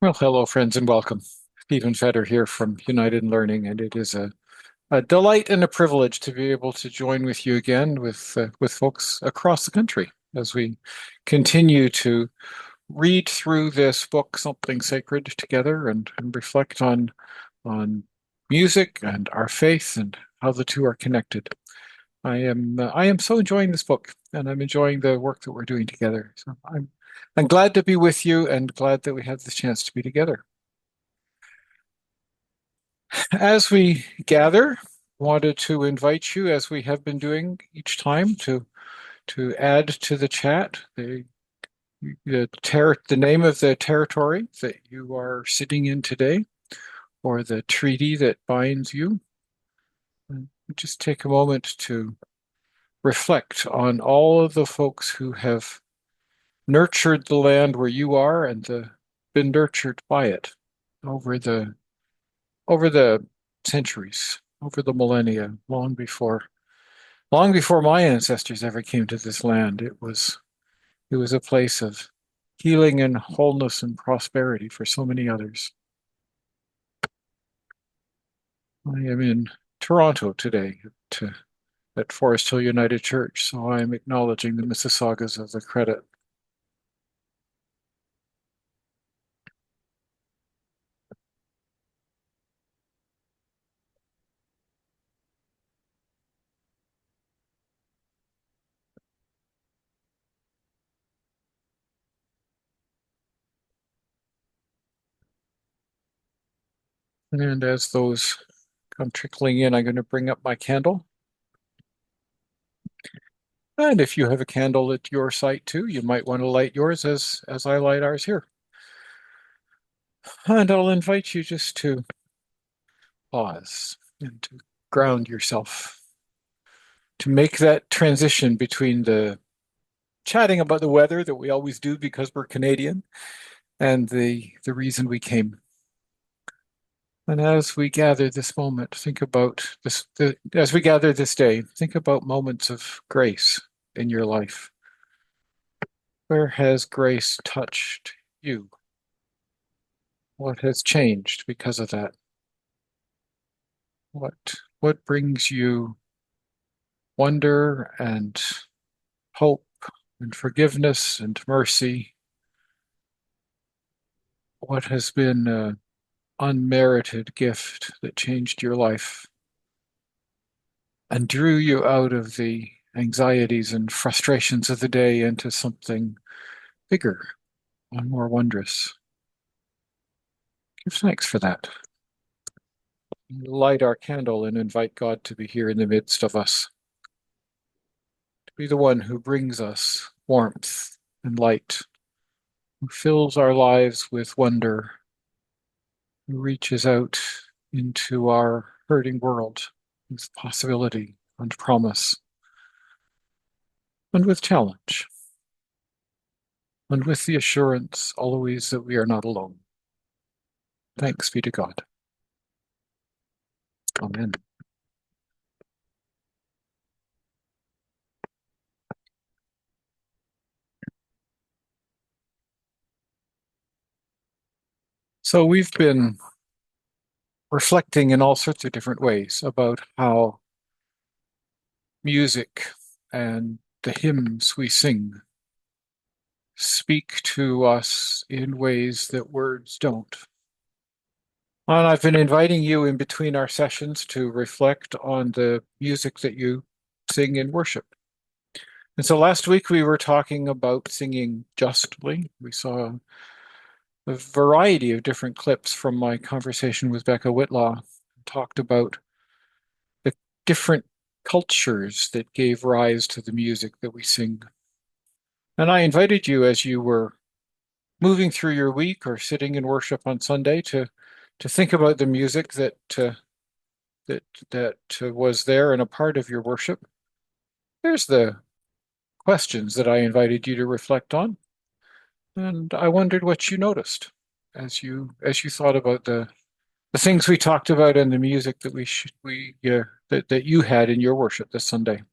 Well, hello, friends, and welcome. Stephen Fetter here from United in Learning, and it is a delight and a privilege to be able to join with you again with folks across the country as we continue to read through this book, Something Sacred, together and reflect on music and our faith and how the two are connected. I am so enjoying this book, and I'm enjoying the work that we're doing together. So I'm glad to be with you and glad that we had this chance to be together. As we gather, wanted to invite you, as we have been doing each time, to add to the chat the name of the territory that you are sitting in today, or the treaty that binds you. And just take a moment to reflect on all of the folks who have nurtured the land where you are and been nurtured by it over the centuries, over the millennia, long before my ancestors ever came to this land. It was a place of healing and wholeness and prosperity for so many others. I am in Toronto today at Forest Hill United Church, so I am acknowledging the Mississaugas of the credit. And as those come trickling in, I'm going to bring up my candle. And if you have a candle at your site too, you might want to light yours as I light ours here. And I'll invite you just to pause and to ground yourself, to make that transition between the chatting about the weather that we always do because we're Canadian and the reason we came. And as we gather this moment, think about as we gather this day, think about moments of grace in your life. Where has grace touched you? What has changed because of that? What brings you wonder and hope and forgiveness and mercy? What has been an unmerited gift that changed your life and drew you out of the anxieties and frustrations of the day into something bigger and more wondrous? Give thanks for that. Light our candle and invite God to be here in the midst of us, to be the one who brings us warmth and light, who fills our lives with wonder, who reaches out into our hurting world with possibility and promise, and with challenge, and with the assurance always that we are not alone. Thanks be to God. Amen. So we've been reflecting in all sorts of different ways about how music and the hymns we sing speak to us in ways that words don't. And I've been inviting you in between our sessions to reflect on the music that you sing in worship. And so last week we were talking about singing justly. We saw a variety of different clips from my conversation with Becca Whitlaw, talked about the different cultures that gave rise to the music that we sing. And I invited you, as you were moving through your week or sitting in worship on Sunday, to think about the music that was there and a part of your worship. There's the questions that I invited you to reflect on, and I wondered what you noticed as you thought about the things we talked about and the music that that you had in your worship this Sunday.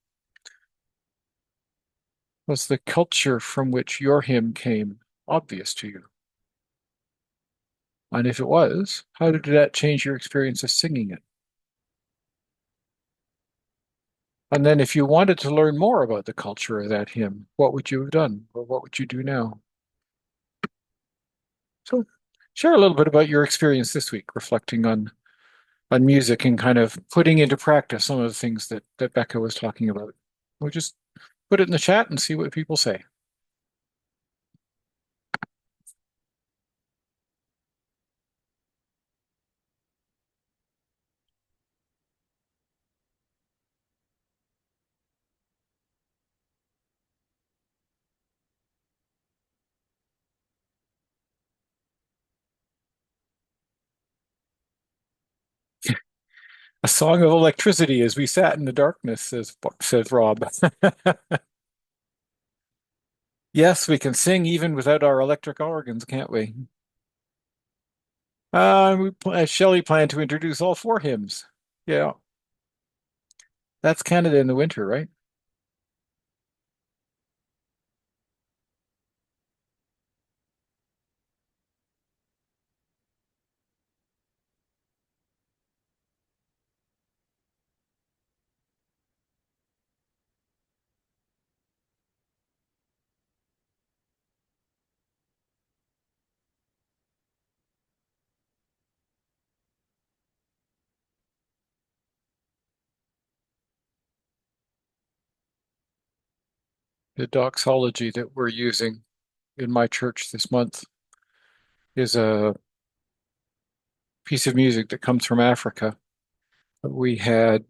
Was the culture from which your hymn came obvious to you? And if it was, how did that change your experience of singing it? And then if you wanted to learn more about the culture of that hymn, what would you have done? Or what would you do now? So share a little bit about your experience this week, reflecting on music and kind of putting into practice some of the things that Becca was talking about. We'll just put it in the chat and see what people say. A song of electricity as we sat in the darkness, says Rob. Yes, we can sing even without our electric organs, can't we? Shelley planned to introduce all four hymns. Yeah, that's Canada in the winter, right? The doxology that we're using in my church this month is a piece of music that comes from Africa. We had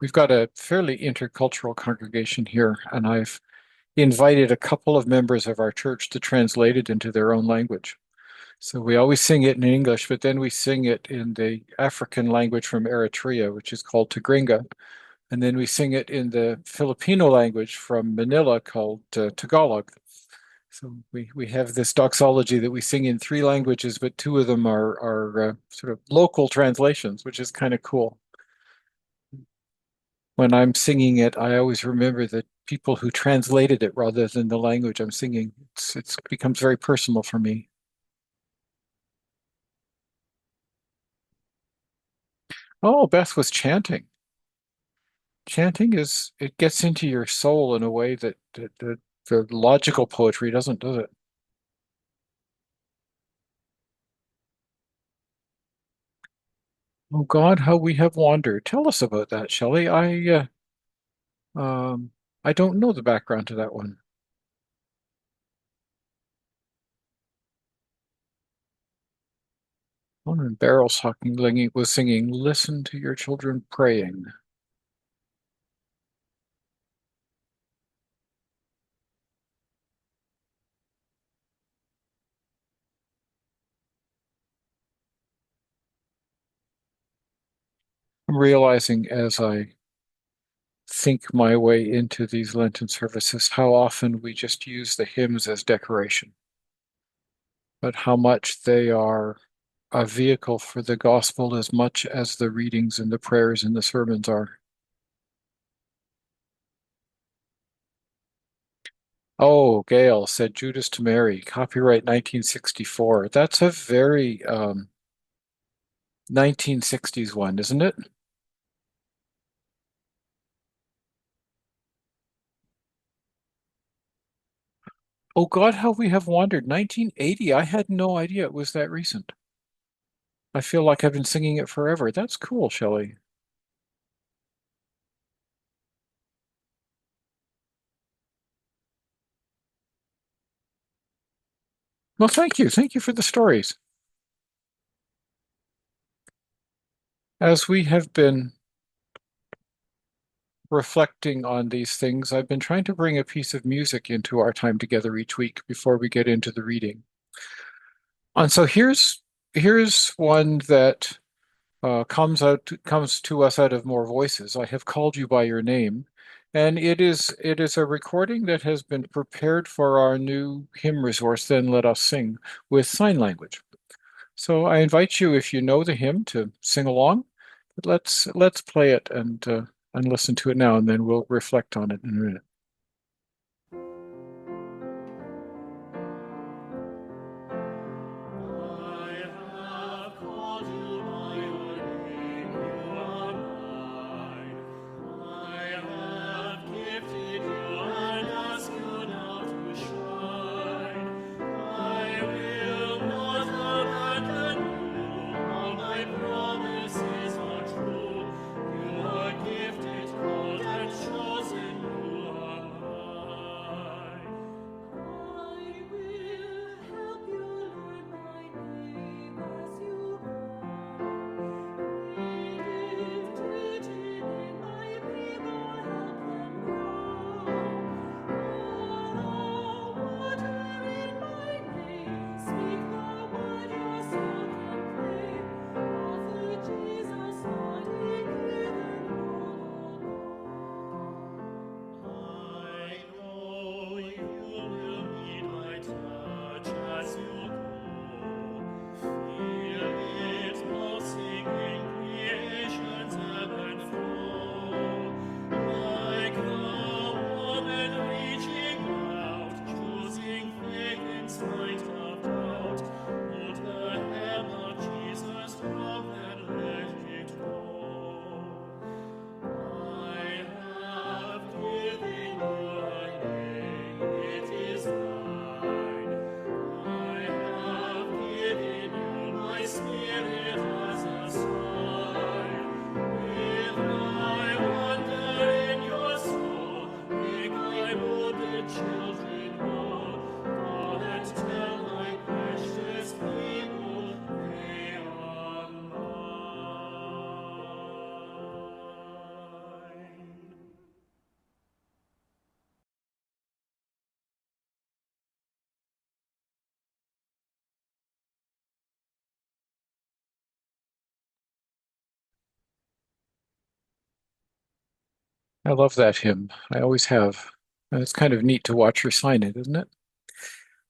we've got a fairly intercultural congregation here, and I've invited a couple of members of our church to translate it into their own language. So we always sing it in English, but then we sing it in the African language from Eritrea, which is called Tigringa. And then we sing it in the Filipino language from Manila called Tagalog. So we have this doxology that we sing in three languages, but two of them are sort of local translations, which is kind of cool. When I'm singing it, I always remember the people who translated it rather than the language I'm singing. It's becomes very personal for me. Oh, Beth was chanting. Chanting is it gets into your soul in a way that the logical poetry doesn't, does it? Oh God, how we have wandered. Tell us about that, Shelley. I don't know the background to that one. One in Beryl talking was singing, "Listen to your children praying." I'm realizing as I think my way into these Lenten services how often we just use the hymns as decoration, but how much they are a vehicle for the gospel as much as the readings and the prayers and the sermons are. Oh, Gail said Judas to Mary, copyright 1964. That's a very 1960s one, isn't it? Oh God, how we have wandered. 1980. I had no idea it was that recent. I feel like I've been singing it forever. That's cool, Shelley. Well, thank you. Thank you for the stories. As we have been reflecting on these things, I've been trying to bring a piece of music into our time together each week before we get into the reading. And so here's one that comes to us out of more voices. I have called you by your name, and it is a recording that has been prepared for our new hymn resource, Then Let Us Sing, with sign language. So I invite you, if you know the hymn, to sing along. But let's play it and listen to it now, and then we'll reflect on it in a minute. I love that hymn. I always have. And it's kind of neat to watch her sign it, isn't it?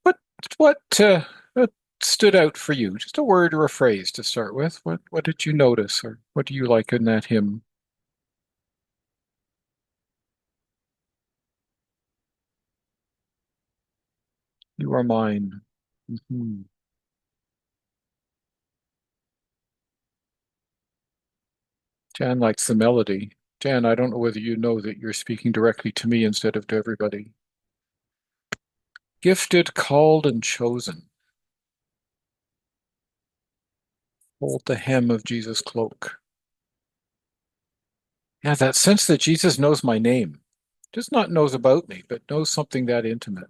What what stood out for you? Just a word or a phrase to start with. What did you notice, or what do you like in that hymn? You are mine. Hmm. Jan likes the melody. Jan, I don't know whether you know that you're speaking directly to me instead of to everybody. Gifted, called, and chosen. Hold the hem of Jesus' cloak. Yeah, that sense that Jesus knows my name. Just not knows about me, but knows something that intimate.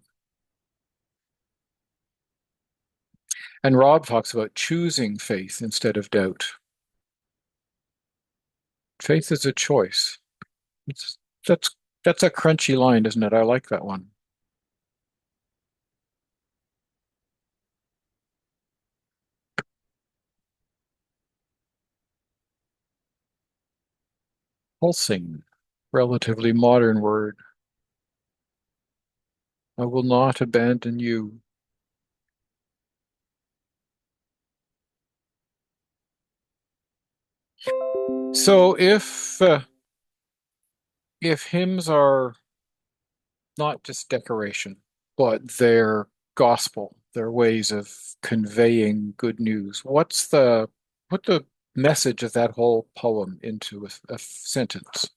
And Rob talks about choosing faith instead of doubt. Faith is a choice. It's, that's that's a crunchy line, isn't it? I like that one. Pulsing, relatively modern word. I will not abandon you. So if hymns are not just decoration, but they're gospel, they're ways of conveying good news, what the message of that whole poem into a sentence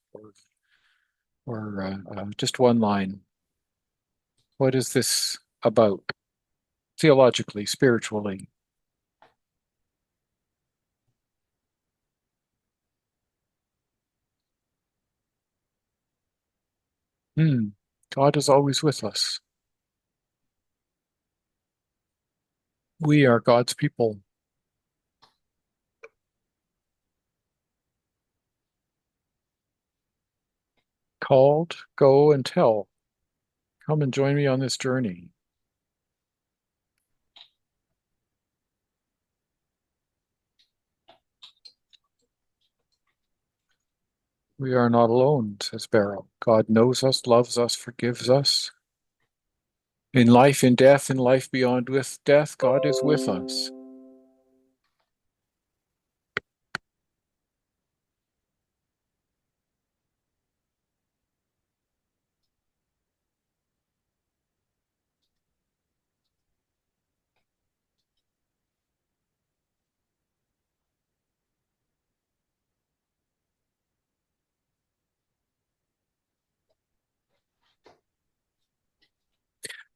or just one line? What is this about theologically, spiritually? Hmm. God is always with us. We are God's people. Called, go and tell. Come and join me on this journey. We are not alone, says Beryl. God knows us, loves us, forgives us. In life, in death, in life beyond with death, God is with us.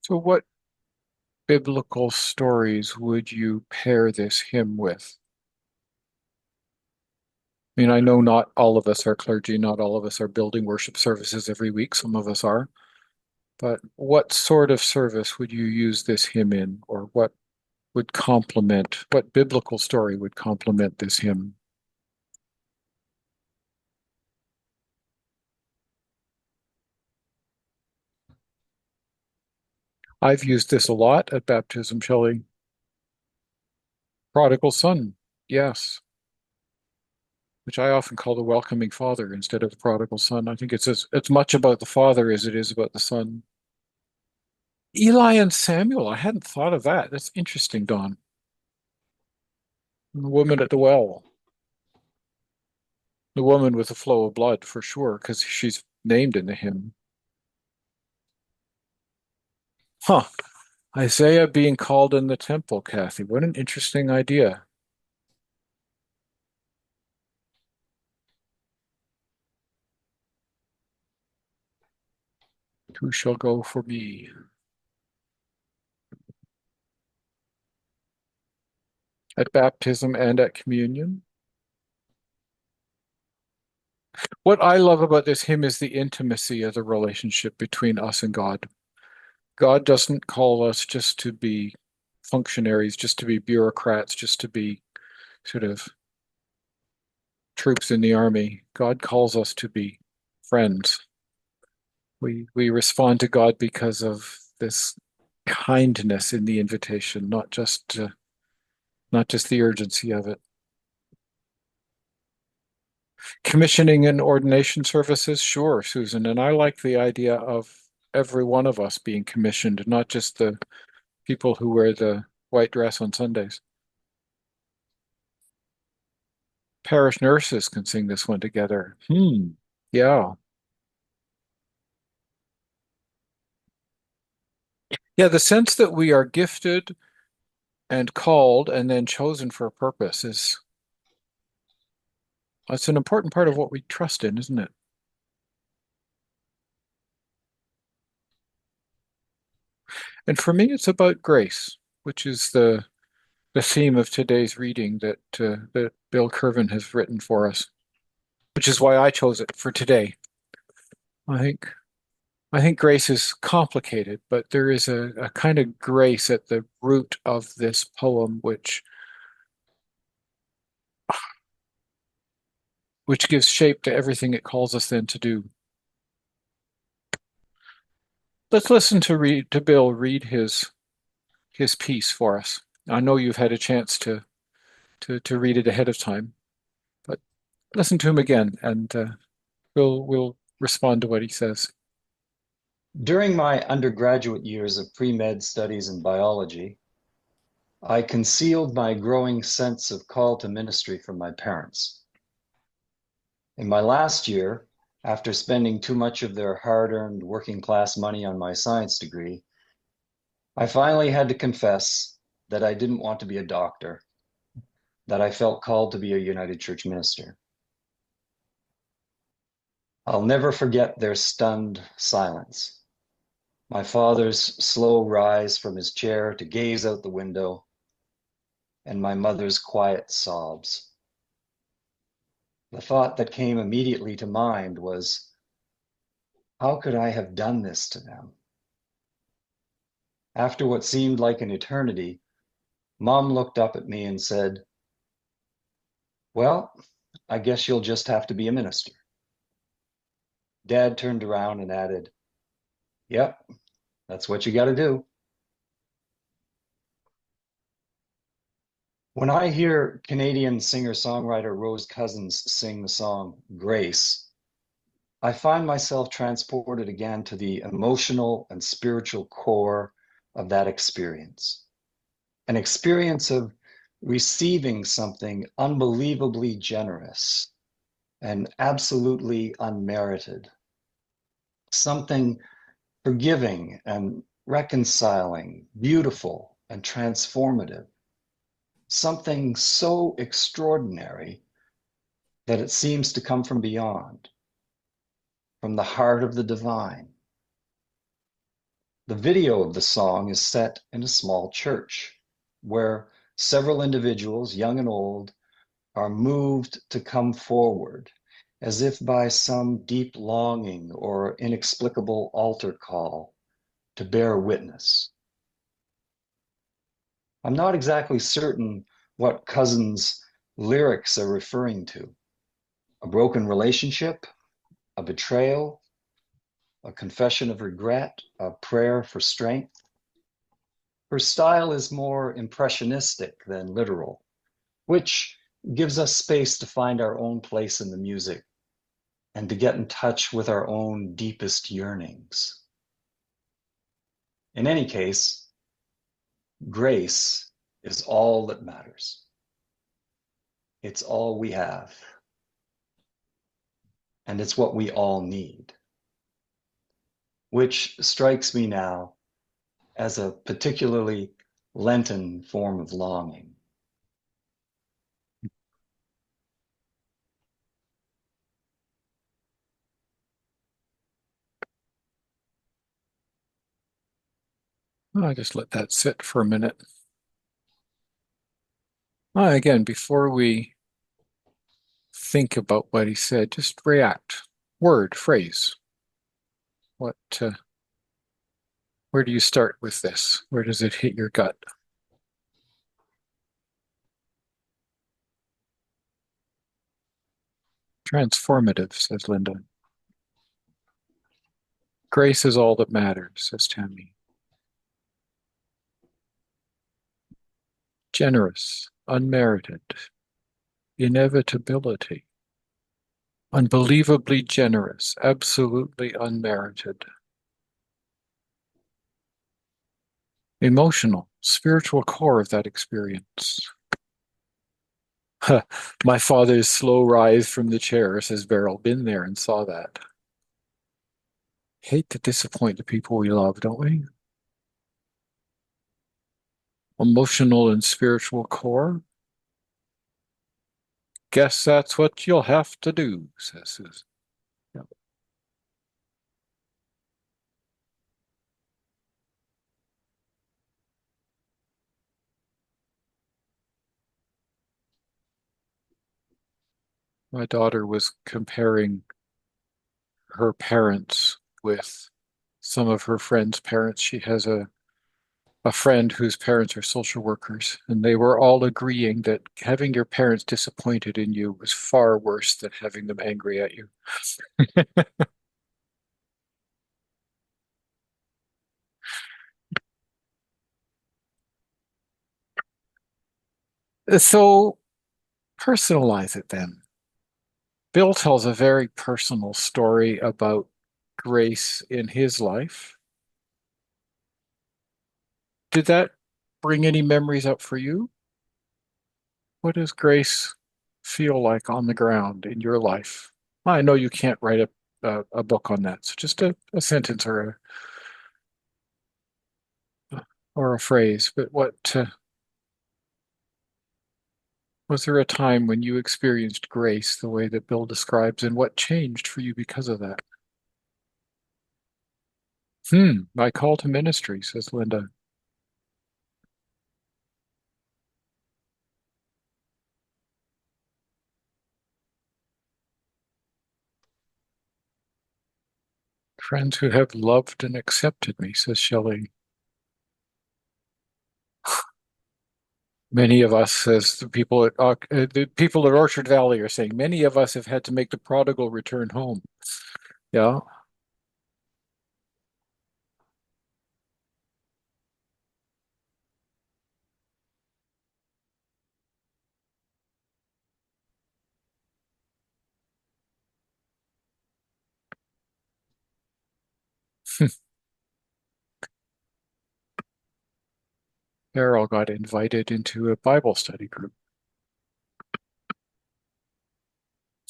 So, what biblical stories would you pair this hymn with? I mean, I know not all of us are clergy, not all of us are building worship services every week. Some of us are. But what sort of service would you use this hymn in, or what biblical story would complement this hymn? I've used this a lot at baptism, Shelley. Prodigal son, yes, which I often call the welcoming father instead of the prodigal son. I think it's much about the father as it is about the son. Eli and Samuel, I hadn't thought of that. That's interesting, Don. The woman at the well, the woman with the flow of blood, for sure, because she's named in the hymn. Huh. Isaiah being called in the temple, Kathy. What an interesting idea. Who shall go for me? At baptism and at communion. What I love about this hymn is the intimacy of the relationship between us and God. God doesn't call us just to be functionaries, just to be bureaucrats, just to be sort of troops in the army. God calls us to be friends. We respond to God because of this kindness in the invitation, not just not just the urgency of it. Commissioning and ordination services, sure, Susan. And I like the idea of every one of us being commissioned, not just the people who wear the white dress on Sundays. Parish nurses can sing this one together. Yeah. Yeah, the sense that we are gifted and called and then chosen for a purpose is it's an important part of what we trust in, isn't it? And for me, it's about grace, which is the theme of today's reading that Bill Kervin has written for us, which is why I chose it for today. I think I think grace is complicated, but there is a kind of grace at the root of this poem, which gives shape to everything it calls us then to do. Let's listen to Bill read his piece for us. I know you've had a chance to read it ahead of time, but listen to him again, and we'll respond to what he says. During my undergraduate years of pre-med studies in biology, I concealed my growing sense of call to ministry from my parents. In my last year, after spending too much of their hard-earned working class money on my science degree, I finally had to confess that I didn't want to be a doctor, that I felt called to be a United Church minister. I'll never forget their stunned silence. My father's slow rise from his chair to gaze out the window, and my mother's quiet sobs. The thought that came immediately to mind was, how could I have done this to them? After what seemed like an eternity, Mom looked up at me and said, well, I guess you'll just have to be a minister. Dad turned around and added, yep, that's what you got to do. When I hear Canadian singer-songwriter Rose Cousins sing the song Grace, I find myself transported again to the emotional and spiritual core of that experience, an experience of receiving something unbelievably generous and absolutely unmerited, something forgiving and reconciling, beautiful and transformative, something so extraordinary that it seems to come from beyond, from the heart of the divine. The video of the song is set in a small church where several individuals, young and old, are moved to come forward as if by some deep longing or inexplicable altar call to bear witness. I'm not exactly certain what Cousins' lyrics are referring to. A broken relationship, a betrayal, a confession of regret, a prayer for strength. Her style is more impressionistic than literal, which gives us space to find our own place in the music and to get in touch with our own deepest yearnings. In any case, grace is all that matters. It's all we have, and it's what we all need, which strikes me now as a particularly Lenten form of longing. I just let that sit for a minute. Again, before we think about what he said, just react. Word, phrase. What, where do you start with this? Where does it hit your gut? Transformative, says Linda. Grace is all that matters, says Tammy. Generous, unmerited, inevitability. Unbelievably generous, absolutely unmerited. Emotional, spiritual core of that experience. My father's slow rise from the chair, says Beryl. Been there and saw that. Hate to disappoint the people we love, don't we? Emotional and spiritual core. Guess that's what you'll have to do, says Susan. Yep. My daughter was comparing her parents with some of her friends' parents. She has a friend whose parents are social workers, and they were all agreeing that having your parents disappointed in you was far worse than having them angry at you. So personalize it then. Bill tells a very personal story about grace in his life. Did that bring any memories up for you? What does grace feel like on the ground in your life? I know you can't write a book on that, so just a sentence or a phrase. But what was there a time when you experienced grace the way that Bill describes, and what changed for you because of that? My call to ministry, says Linda. Friends who have loved and accepted me, says Shelley. Many of us, as the people at Orchard Valley are saying, many of us have had to make the prodigal return home. Yeah. Carol got invited into a Bible study group.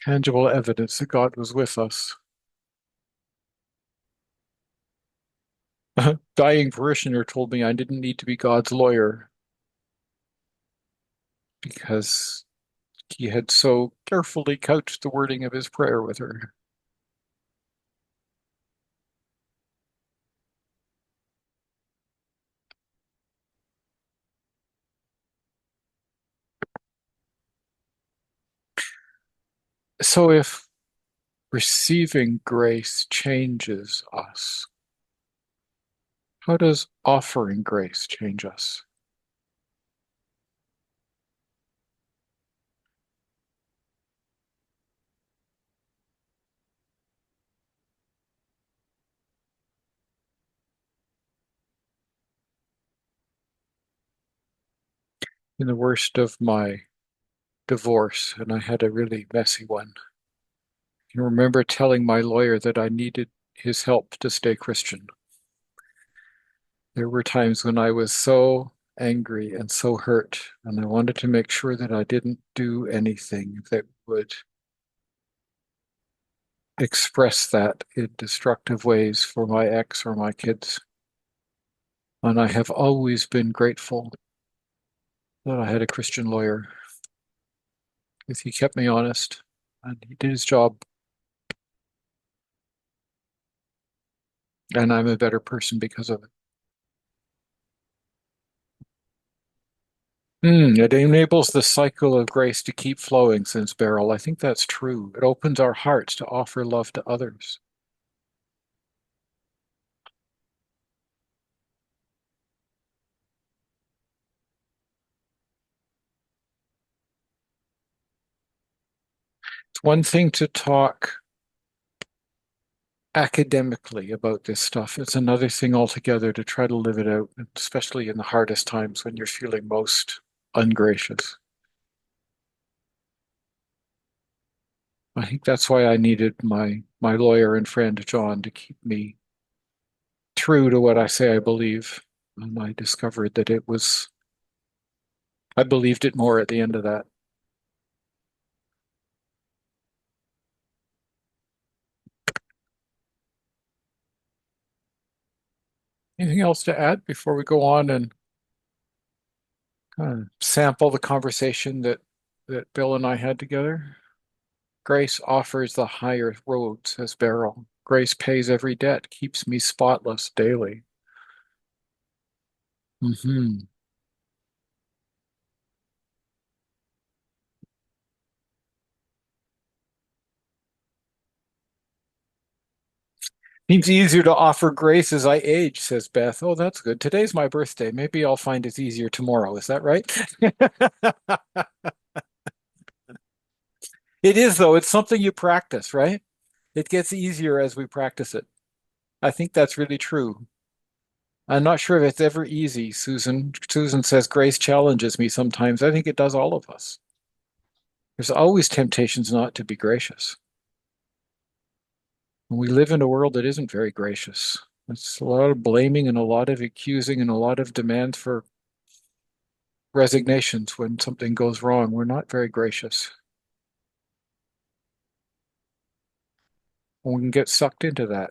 Tangible evidence that God was with us. A dying parishioner told me I didn't need to be God's lawyer because he had so carefully couched the wording of his prayer with her. So if receiving grace changes us, how does offering grace change us? In the worst of my divorce, and I had a really messy one, I remember telling my lawyer that I needed his help to stay Christian. There were times when I was so angry and so hurt, and I wanted to make sure that I didn't do anything that would express that in destructive ways for my ex or my kids. And I have always been grateful that I had a Christian lawyer because he kept me honest and he did his job. And I'm a better person because of it. It enables the cycle of grace to keep flowing, says Beryl. I think that's true. It opens our hearts to offer love to others. It's one thing to talk academically about this stuff. It's another thing altogether to try to live it out, especially in the hardest times when you're feeling most ungracious. I think that's why I needed my lawyer and friend John to keep me true to what I say I believe. And I discovered that I believed it more at the end of that. Anything else to add before we go on and kind of sample the conversation that Bill and I had together? Grace offers the higher road, says Beryl. Grace pays every debt, keeps me spotless daily. Hmm. Seems easier to offer grace as I age, says Beth. Oh, that's good. Today's my birthday. Maybe I'll find it's easier tomorrow. Is that right? It is, though. It's something you practice, right? It gets easier as we practice it. I think that's really true. I'm not sure if it's ever easy, Susan. Susan says grace challenges me sometimes. I think it does all of us. There's always temptations not to be gracious. And we live in a world that isn't very gracious. It's a lot of blaming and a lot of accusing and a lot of demands for resignations when something goes wrong. We're not very gracious. And we can get sucked into that.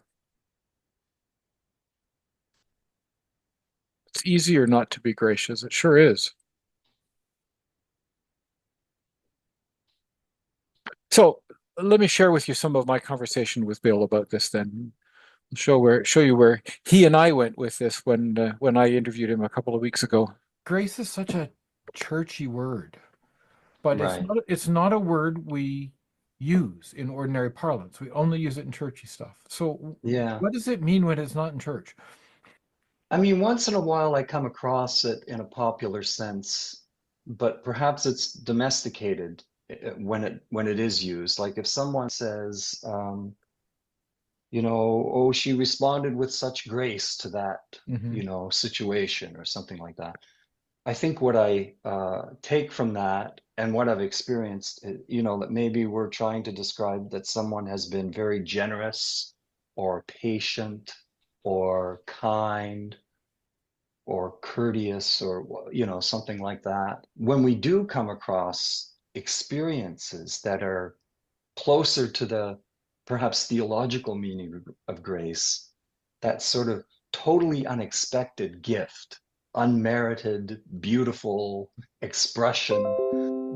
It's easier not to be gracious. It sure is. So let me share with you some of my conversation with Bill about this then. Show you where he and I went with this when I interviewed him a couple of weeks ago. Grace is such a churchy word, but Right. it's not a word we use in ordinary parlance. We only use it in churchy stuff. So Yeah. what does it mean when it's not in church? I mean, once in a while I come across it in a popular sense, but perhaps it's domesticated when it is used. Like if someone says, oh, she responded with such grace to that, Hmm. situation or something like that. I think what I take from that and what I've experienced, that maybe we're trying to describe that someone has been very generous or patient or kind or courteous or something like that. When we do come across experiences that are closer to the perhaps theological meaning of grace, that sort of totally unexpected gift, unmerited, beautiful expression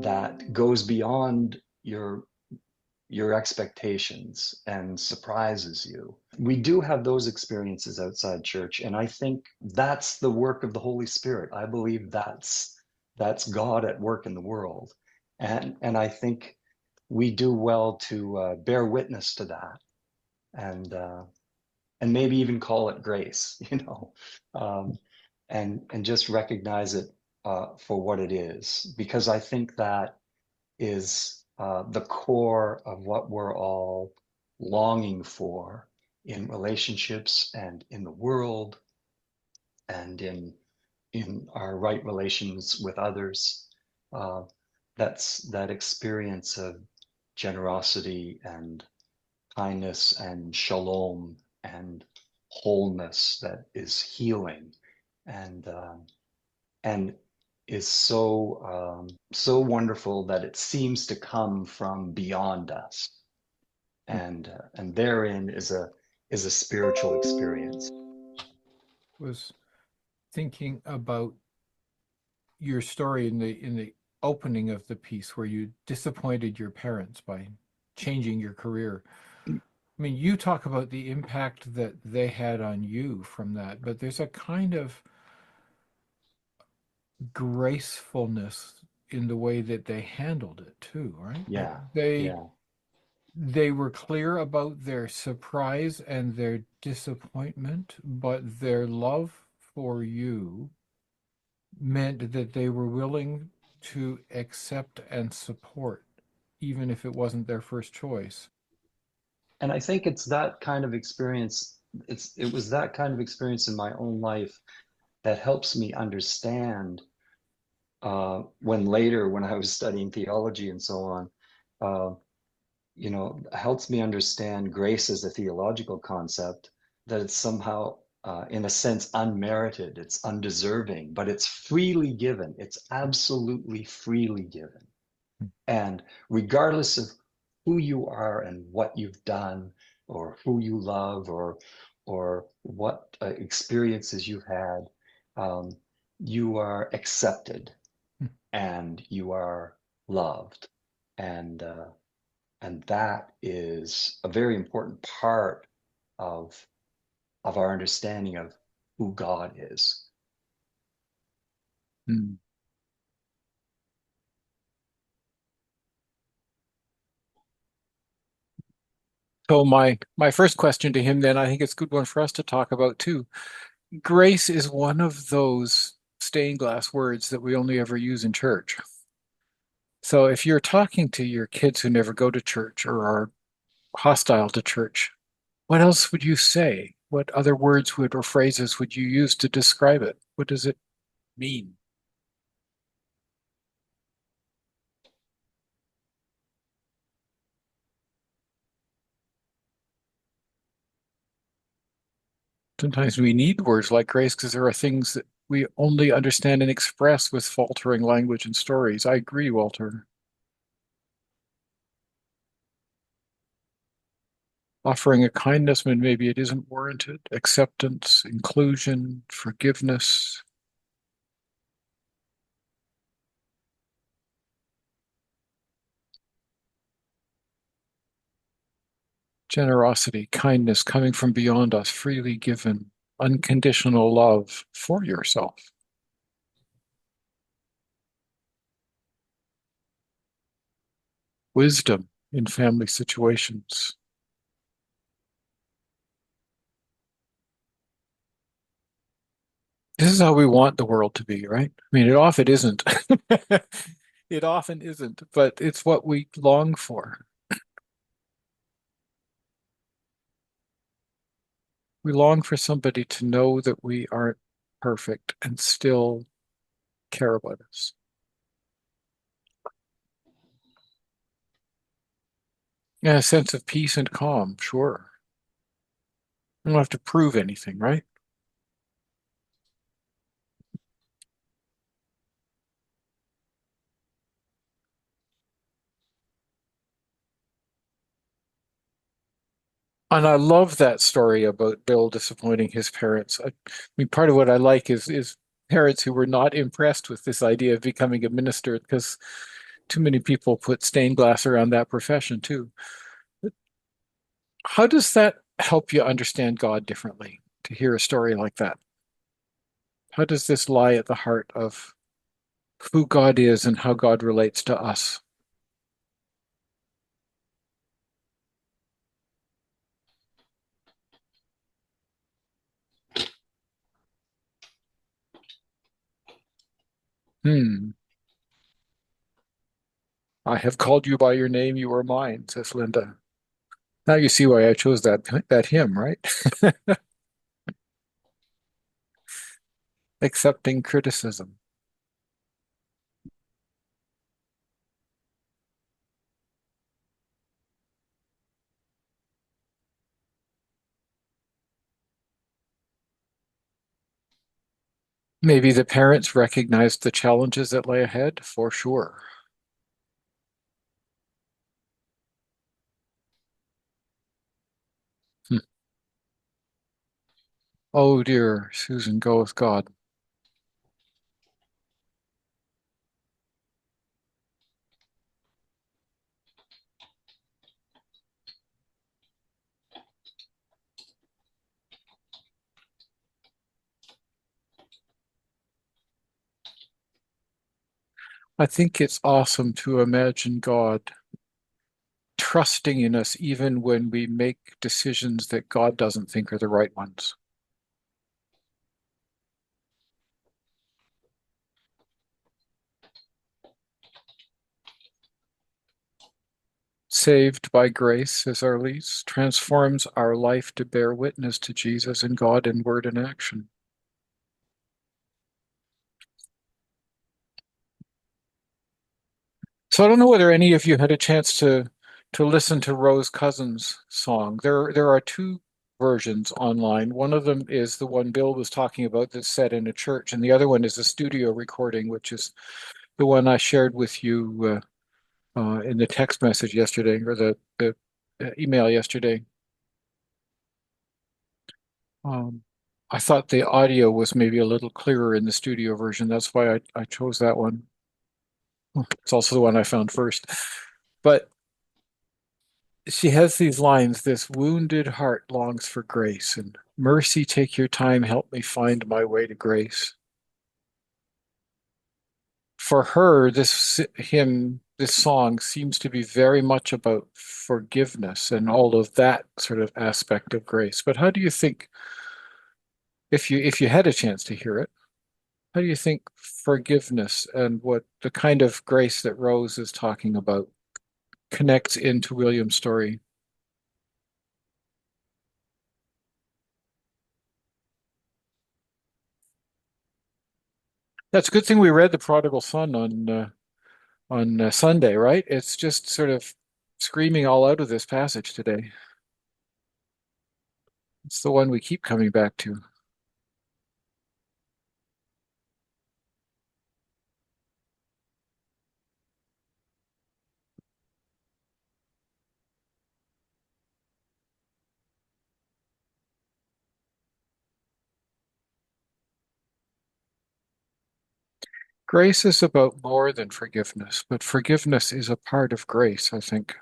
that goes beyond your expectations and surprises you. We do have those experiences outside church, and I think that's the work of the Holy Spirit. I believe that's God at work in the world, and I think we do well to bear witness to that, and uh, and maybe even call it grace, um, and just recognize it for what it is, because I think that is the core of what we're all longing for in relationships and in the world and in our right relations with others. Uh, that's that experience of generosity and kindness and shalom and wholeness that is healing and and is so wonderful that it seems to come from beyond us, and therein is a spiritual experience. Was thinking about your story in the opening of the piece where you disappointed your parents by changing your career. I mean, you talk about the impact that they had on you from that, but there's a kind of gracefulness in the way that they handled it too, right? Like Yeah, they yeah. they were clear about their surprise and their disappointment, but their love for you meant that they were willing to accept and support, even if it wasn't their first choice. And I think it's that kind of experience. It was that kind of experience in my own life that helps me understand when later, when I was studying theology and so on, uh, helps me understand grace as a theological concept, that it's somehow, in a sense, unmerited, it's undeserving, but it's freely given. It's absolutely freely given. And regardless of who you are and what you've done, or who you love, or what experiences you've had, um, you are accepted and you are loved. And and that is a very important part of our understanding of who God is. Hmm. So my first question to him then, I think it's a good one for us to talk about too. Grace is one of those stained glass words that we only ever use in church. So if you're talking to your kids who never go to church or are hostile to church, what else would you say? What other words would or phrases would you use to describe it? What does it mean? Sometimes we need words like grace because there are things that we only understand and express with faltering language and stories. I agree, Walter. Offering a kindness when maybe it isn't warranted, acceptance, inclusion, forgiveness, generosity, kindness coming from beyond us, freely given, unconditional love for yourself, wisdom in family situations. This is how we want the world to be, right? I mean, it often isn't. It often isn't, but it's what we long for. We long for somebody to know that we aren't perfect and still care about us. Yeah, a sense of peace and calm, sure. We don't have to prove anything, right? And I love that story about Bill disappointing his parents. I mean, part of what I like is parents who were not impressed with this idea of becoming a minister because too many people put stained glass around that profession too. How does that help you understand God differently to hear a story like that? How does this lie at the heart of who God is and how God relates to us? Hmm. I have called you by your name, you are mine, says Linda. Now you see why I chose that hymn, right? Accepting criticism. Maybe the parents recognized the challenges that lay ahead, for sure. Hmm. Oh dear, Susan, go with God. I think it's awesome to imagine God trusting in us even when we make decisions that God doesn't think are the right ones. Saved by grace, as our lease, transforms our life to bear witness to Jesus and God in word and action. So I don't know whether any of you had a chance to to listen to Rose Cousins' song. There are two versions online. One of them is the one Bill was talking about that's set in a church, and the other one is a studio recording, which is the one I shared with you in the text message yesterday, or the email yesterday. Um, I thought the audio was maybe a little clearer in the studio version. That's why I chose that one. It's also the one I found first. But she has these lines, this wounded heart longs for grace, and mercy, take your time, help me find my way to grace. For her, this song seems to be very much about forgiveness and all of that sort of aspect of grace. But how do you think, if you had a chance to hear it, how do you think forgiveness and what the kind of grace that Rose is talking about connects into William's story? That's a good thing we read The Prodigal Son on Sunday, right? It's just sort of screaming all out of this passage today. It's the one we keep coming back to. Grace is about more than forgiveness, but forgiveness is a part of grace, I think.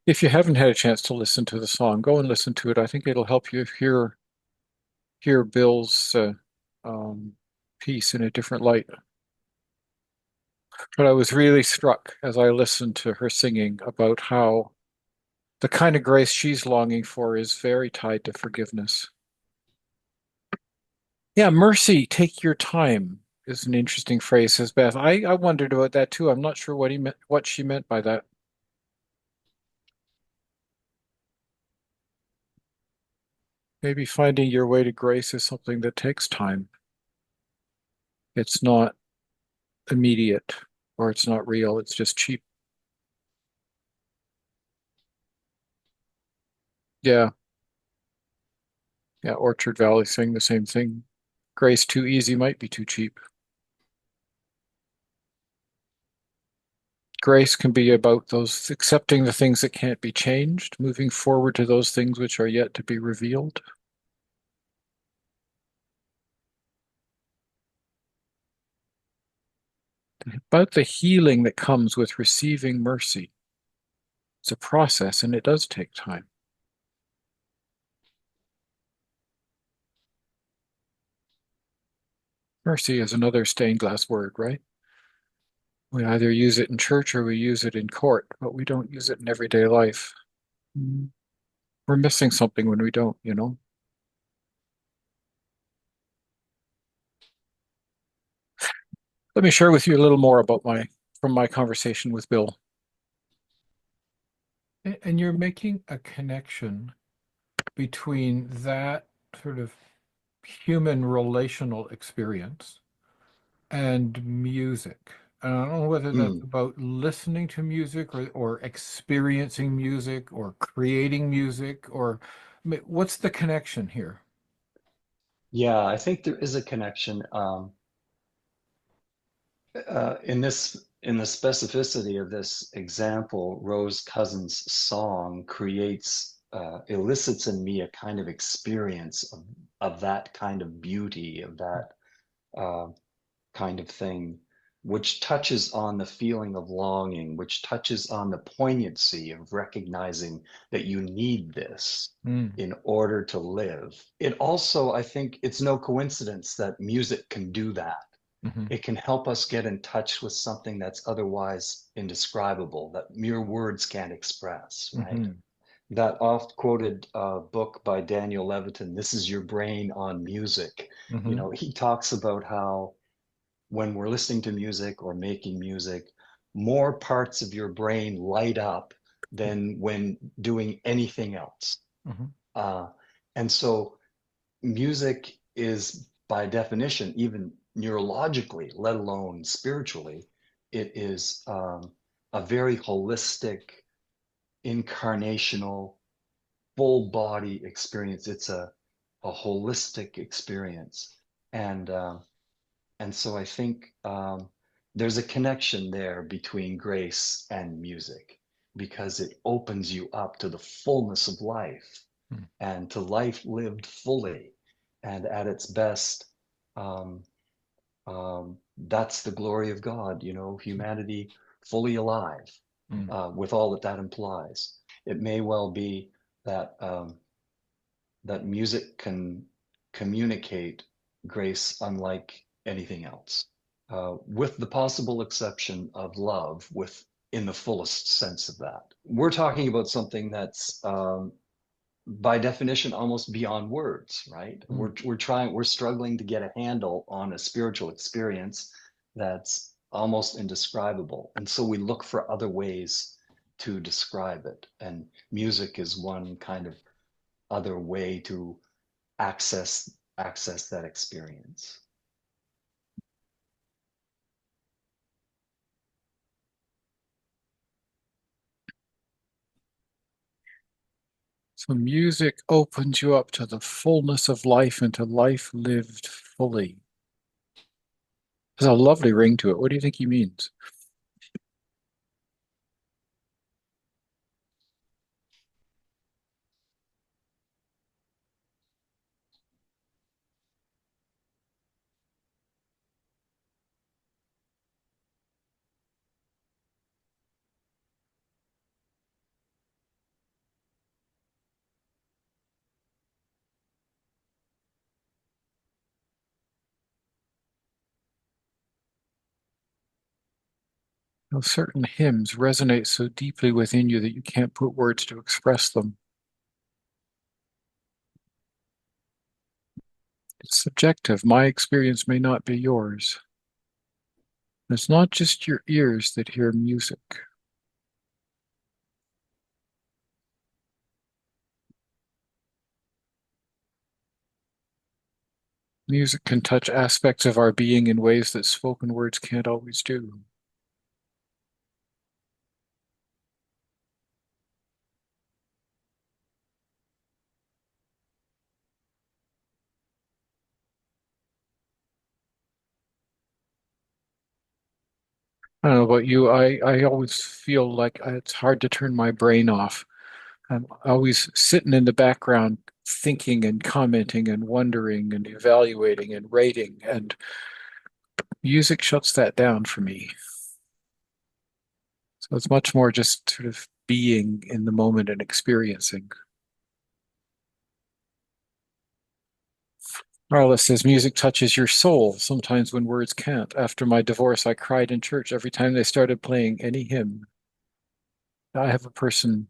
If you haven't had a chance to listen to the song, go and listen to it. I think it'll help you hear Bill's um, piece in a different light. But I was really struck as I listened to her singing about how the kind of grace she's longing for is very tied to forgiveness. Yeah, mercy, take your time is an interesting phrase, says Beth. I wondered about that too. I'm not sure what she meant by that. Maybe finding your way to grace is something that takes time. It's not immediate or it's not real. It's just cheap. Yeah, yeah. Orchard Valley saying the same thing. Grace too easy might be too cheap. Grace can be about those accepting the things that can't be changed, moving forward to those things which are yet to be revealed. About the healing that comes with receiving mercy. It's a process and it does take time. Mercy is another stained glass word, right? We either use it in church or we use it in court, but we don't use it in everyday life. Mm. We're missing something when we don't, you know? Let me share with you a little more about from my conversation with Bill. And you're making a connection between that sort of human relational experience and music. And I don't know whether that's Mm. about listening to music or experiencing music or creating music or what's the connection here? Yeah, I think there is a connection. In the specificity of this example, Rose Cousins' song elicits in me a kind of experience of that kind of beauty, of that uh, kind of thing, which touches on the feeling of longing, which touches on the poignancy of recognizing that you need this Mm, in order to live. It also, I think, it's no coincidence that music can do that. hmm It can help us get in touch with something that's otherwise indescribable, that mere words can't express, right? hmm That oft quoted book by Daniel Levitin, This Is Your Brain on Music. hmm He talks about how when we're listening to music or making music, more parts of your brain light up than when doing anything else. Mhm. Uh, and so music is, by definition, even neurologically, let alone spiritually, it is a very holistic, incarnational, full body experience. It's a holistic experience. And and so I think there's a connection there between grace and music because it opens you up to the fullness of life Mm. and to life lived fully and at its best. Um, that's the glory of God, you know, humanity fully alive Mm. with all that that implies. It may well be that that music can communicate grace unlike anything else, with the possible exception of love, with in the fullest sense of that. We're talking about something that's by definition almost beyond words, right? Mm. We're struggling to get a handle on a spiritual experience that's almost indescribable, and so we look for other ways to describe it, and music is one kind of other way to access that experience. So music opens you up to the fullness of life and to life lived fully. There's a lovely ring to it. What do you think he means? You know, certain hymns resonate so deeply within you that you can't put words to express them. It's subjective. My experience may not be yours. It's not just your ears that hear music. Music can touch aspects of our being in ways that spoken words can't always do. I don't know about you. I always feel like it's hard to turn my brain off. I'm always sitting in the background thinking and commenting and wondering and evaluating and rating, and music shuts that down for me. So it's much more just sort of being in the moment and experiencing. Marla says music touches your soul sometimes when words can't. After my divorce, I cried in church every time they started playing any hymn. I have a person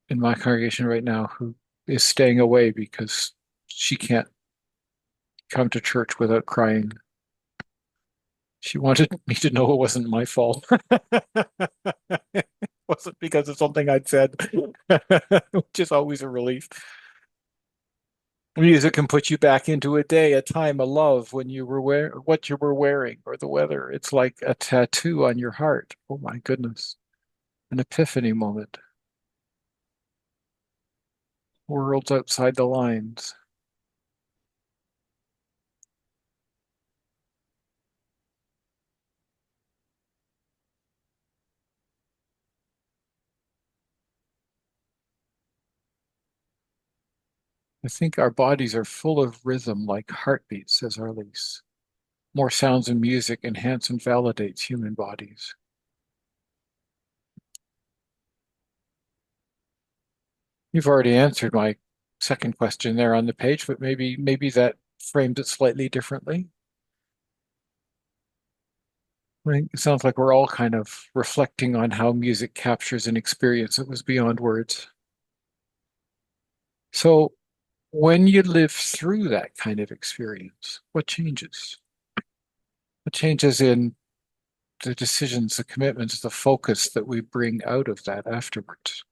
in my congregation right now who is staying away because she can't come to church without crying. She wanted me to know it wasn't my fault. It wasn't because of something I'd said, which is always a relief. Music can put you back into a day, a time, a love when you were what you were wearing, or the weather. It's like a tattoo on your heart. Oh my goodness. An epiphany moment. Worlds outside the lines. I think our bodies are full of rhythm like heartbeats, says Arliss. More sounds and music enhance and validates human bodies. You've already answered my second question there on the page, but maybe that framed it slightly differently. I think it sounds like we're all kind of reflecting on how music captures an experience that was beyond words. So when you live through that kind of experience, what changes? What changes in the decisions, the commitments, the focus that we bring out of that afterwards.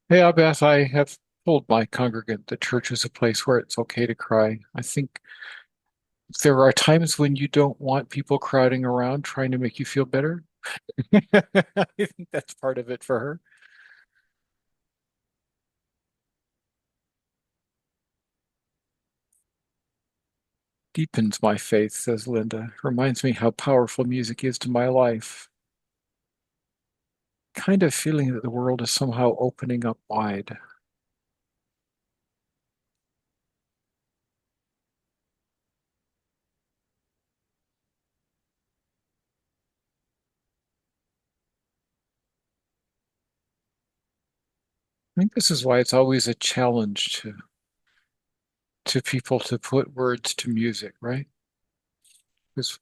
Hey, Beth, I have told my congregant that church is a place where it's okay to cry. I think there are times when you don't want people crowding around trying to make you feel better. I think that's part of it for her. Deepens my faith, says Linda. Reminds me how powerful music is to my life. Kind of feeling that the world is somehow opening up wide. I think this is why it's always a challenge to people to put words to music, right? Because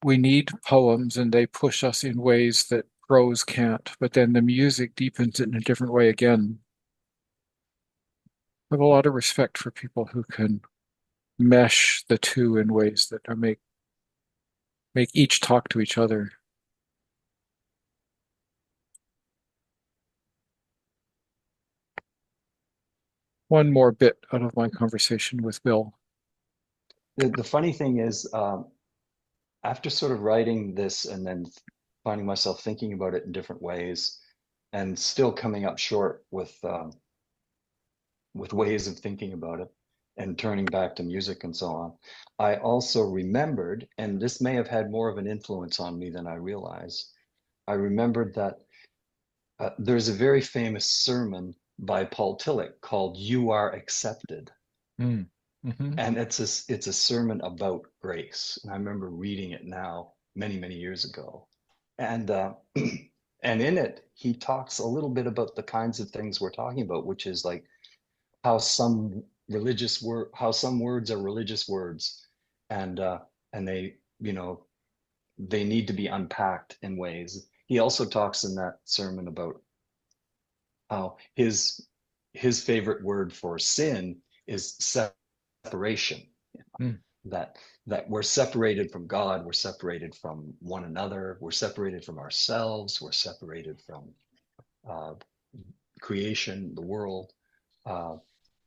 we need poems and they push us in ways that prose can't, but then the music deepens it in a different way again. I have a lot of respect for people who can mesh the two in ways that are make each talk to each other. One more bit out of my conversation with Bill. The funny thing is, after sort of writing this and then finding myself thinking about it in different ways, and still coming up short with ways of thinking about it, and turning back to music and so on, I also remembered, and this may have had more of an influence on me than I realized. I remembered that there's a very famous sermon by Paul Tillich called "You Are Accepted." Mm. Hmm. And it's a sermon about grace. And I remember reading it now many years ago. And and in it he talks a little bit about the kinds of things we're talking about, which is like how some words are religious words, and and they need to be unpacked in ways. He also talks in that sermon about how his favorite word for sin is separation. Mm. That we're separated from God, we're separated from one another, we're separated from ourselves, we're separated from uh, creation, the world. Uh,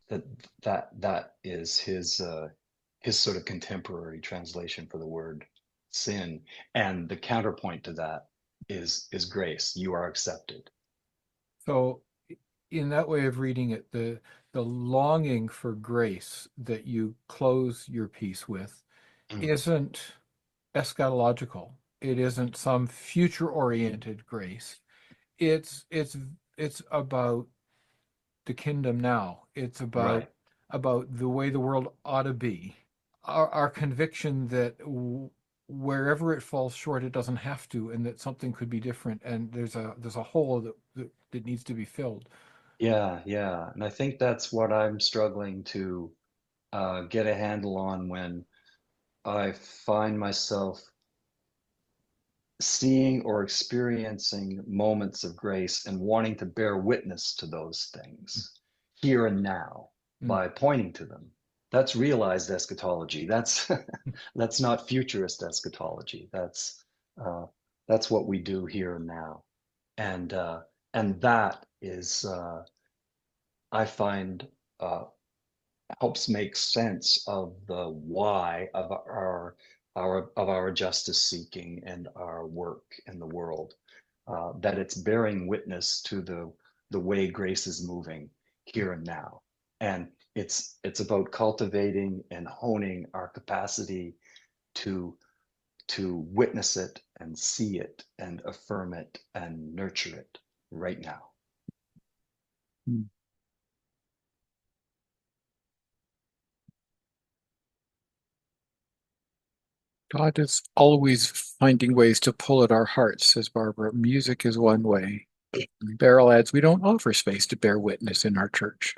that that is his sort of contemporary translation for the word sin, and the counterpoint to that is grace. You are accepted. So, in that way of reading it, the longing for grace that you close your piece with Mm. isn't eschatological. It isn't some future-oriented grace. It's it's it's about the kingdom now. It's Right. about the way the world ought to be. Our conviction that wherever it falls short, it doesn't have to, and that something could be different, and there's a hole that needs to be filled. Yeah, and I think that's what I'm struggling to get a handle on when I find myself seeing or experiencing moments of grace and wanting to bear witness to those things here and now Mm. by pointing to them. That's realized eschatology. That's that's not futurist eschatology. Uh, that's what we do here and now, and uh, and that is I find helps make sense of the why of our justice seeking and our work in the world. That it's bearing witness to the way grace is moving here and now, and it's about cultivating and honing our capacity to witness it and see it and affirm it and nurture it right now. Mm. God is always finding ways to pull at our hearts, says Barbara. Music is one way. Beryl adds, we don't offer space to bear witness in our church.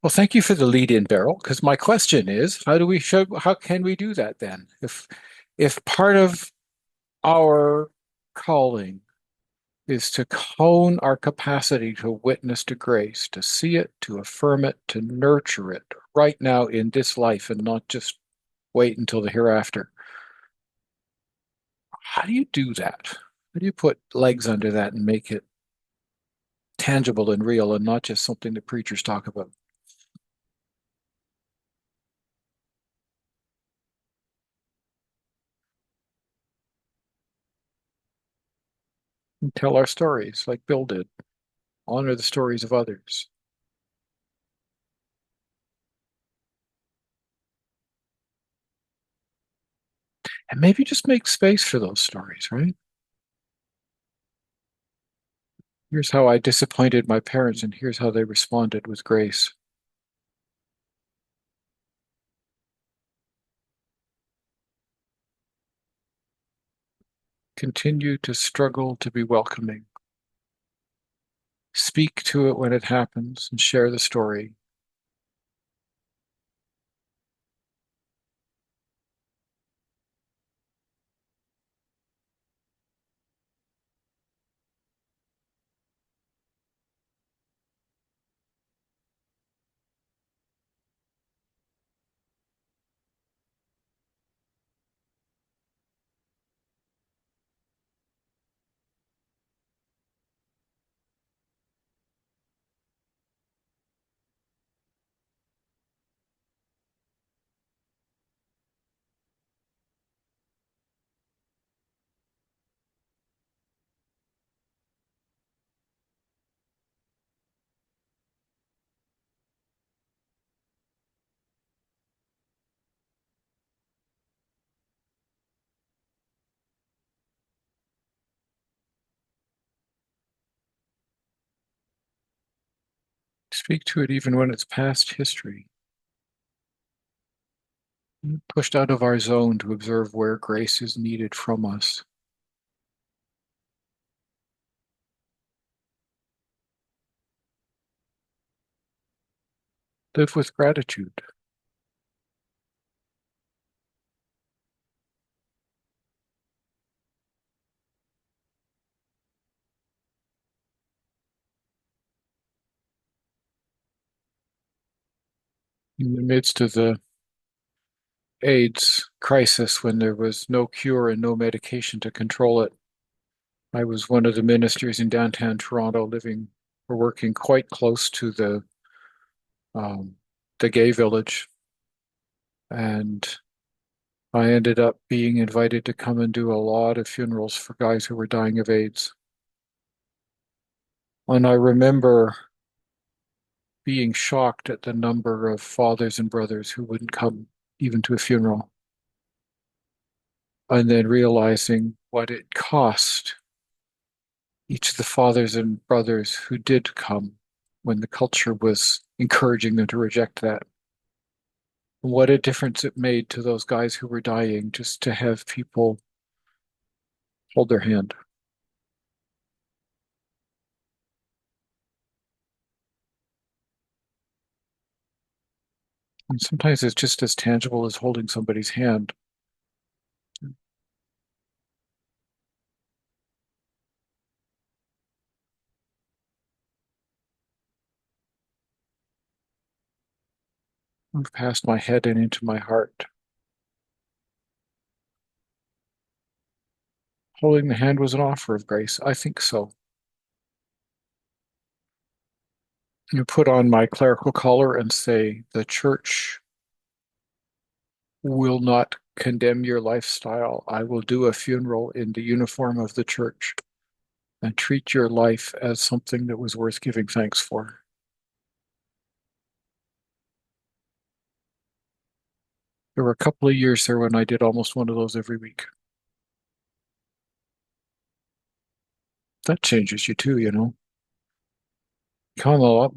Well, thank you for the lead in, Beryl, because my question is, how can we do that then? If part of our calling is to hone our capacity to witness to grace, to see it, to affirm it, to nurture it right now in this life and not just wait until the hereafter. How do you do that? How do you put legs under that and make it tangible and real and not just something that preachers talk about and tell our stories like Bill did, honor the stories of others, and maybe just make space for those stories, right? Here's how I disappointed my parents, and here's how they responded with grace. Continue to struggle to be welcoming. Speak to it when it happens and share the story. Speak to it even when it's past history. Pushed out of our zone to observe where grace is needed from us. Live with gratitude. In the midst of the AIDS crisis, when there was no cure and no medication to control it, I was one of the ministers in downtown Toronto living or working quite close to um, the gay village. And I ended up being invited to come and do a lot of funerals for guys who were dying of AIDS. And I remember being shocked at the number of fathers and brothers who wouldn't come even to a funeral, and then realizing what it cost each of the fathers and brothers who did come when the culture was encouraging them to reject that. What a difference it made to those guys who were dying just to have people hold their hand. And sometimes it's just as tangible as holding somebody's hand. Move past my head and into my heart. Holding the hand was an offer of grace. I think so. You put on my clerical collar and say, the church will not condemn your lifestyle. I will do a funeral in the uniform of the church and treat your life as something that was worth giving thanks for. There were a couple of years there when I did almost one of those every week. That changes you too, you know. Become a lot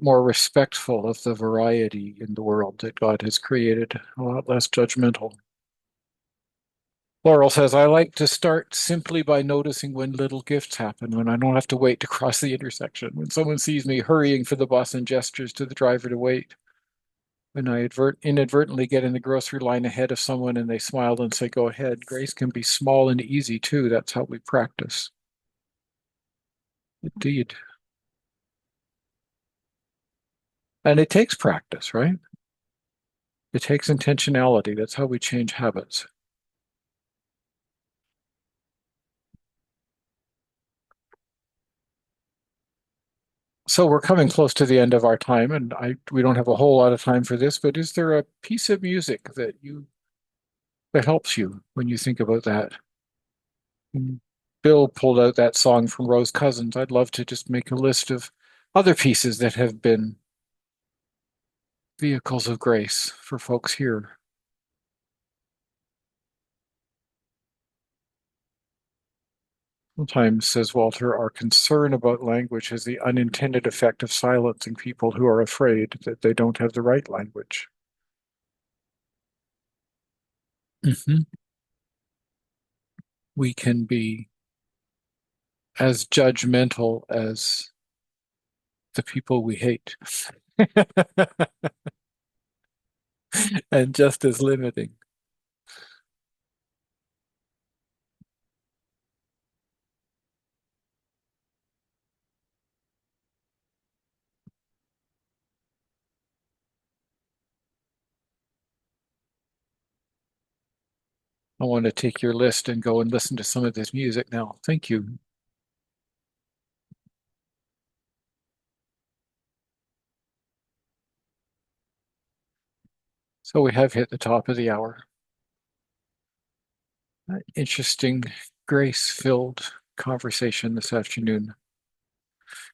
more respectful of the variety in the world that God has created, a lot less judgmental. Laurel says, I like to start simply by noticing when little gifts happen, when I don't have to wait to cross the intersection, when someone sees me hurrying for the bus and gestures to the driver to wait, when I inadvertently get in the grocery line ahead of someone and they smile and say, go ahead. Grace can be small and easy too. That's how we practice. Indeed. And it takes practice, right? It takes intentionality. That's how we change habits. So we're coming close to the end of our time, and we don't have a whole lot of time for this, but is there a piece of music that helps you when you think about that? Mm. Bill pulled out that song from Rose Cousins. I'd love to just make a list of other pieces that have been vehicles of grace for folks here. Sometimes, says Walter, our concern about language has the unintended effect of silencing people who are afraid that they don't have the right language. Mhm. We can be as judgmental as the people we hate and just as limiting. I want to take your list and go and listen to some of this music now. Thank you. So we have hit the top of the hour. Interesting, grace-filled conversation this afternoon.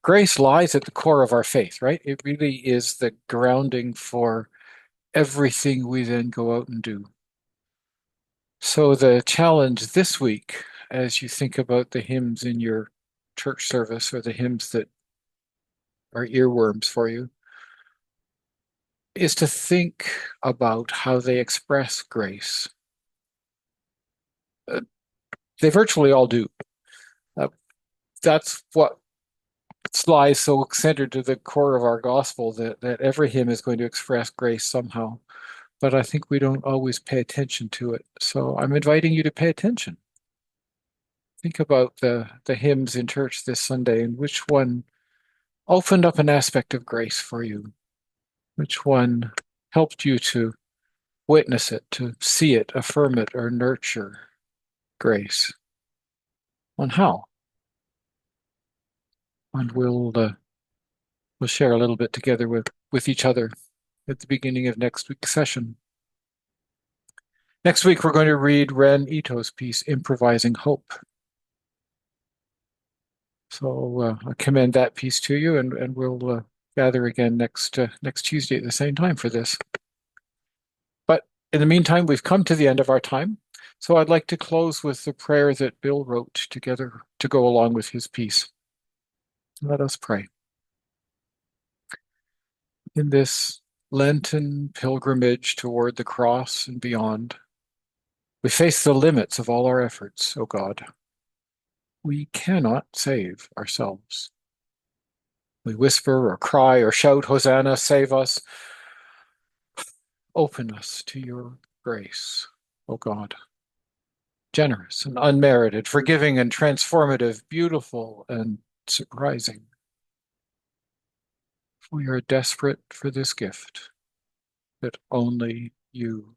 Grace lies at the core of our faith, right? It really is the grounding for everything we then go out and do. So the challenge this week, as you think about the hymns in your church service or the hymns that are earworms for you, is to think about how they express grace. Uh, they virtually all do. Uh, that's what lies so centered to the core of our gospel that every hymn is going to express grace somehow. But I think we don't always pay attention to it. So I'm inviting you to pay attention. Think about the hymns in church this Sunday and which one opened up an aspect of grace for you, which one helped you to witness it, to see it, affirm it, or nurture grace. On how? And we'll share a little bit together with each other at the beginning of next week's session. Next week, we're going to read Ren Ito's piece, Improvising Hope. So I commend that piece to you, and we'll gather again next Tuesday at the same time for this. But in the meantime, we've come to the end of our time. So I'd like to close with the prayer that Bill wrote together to go along with his piece. Let us pray. In this Lenten pilgrimage toward the cross and beyond, we face the limits of all our efforts, O God. We cannot save ourselves. We whisper or cry or shout, Hosanna, save us. Open us to your grace, O God. Generous and unmerited, forgiving and transformative, beautiful and surprising. We are desperate for this gift that only you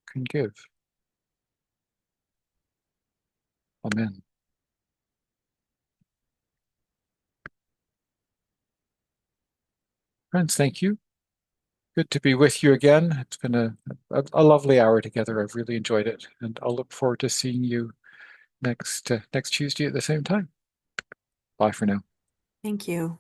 can give. Amen. Friends, thank you. Good to be with you again. It's been a lovely hour together. I've really enjoyed it, and I'll look forward to seeing you next Tuesday at the same time. Bye for now. Thank you.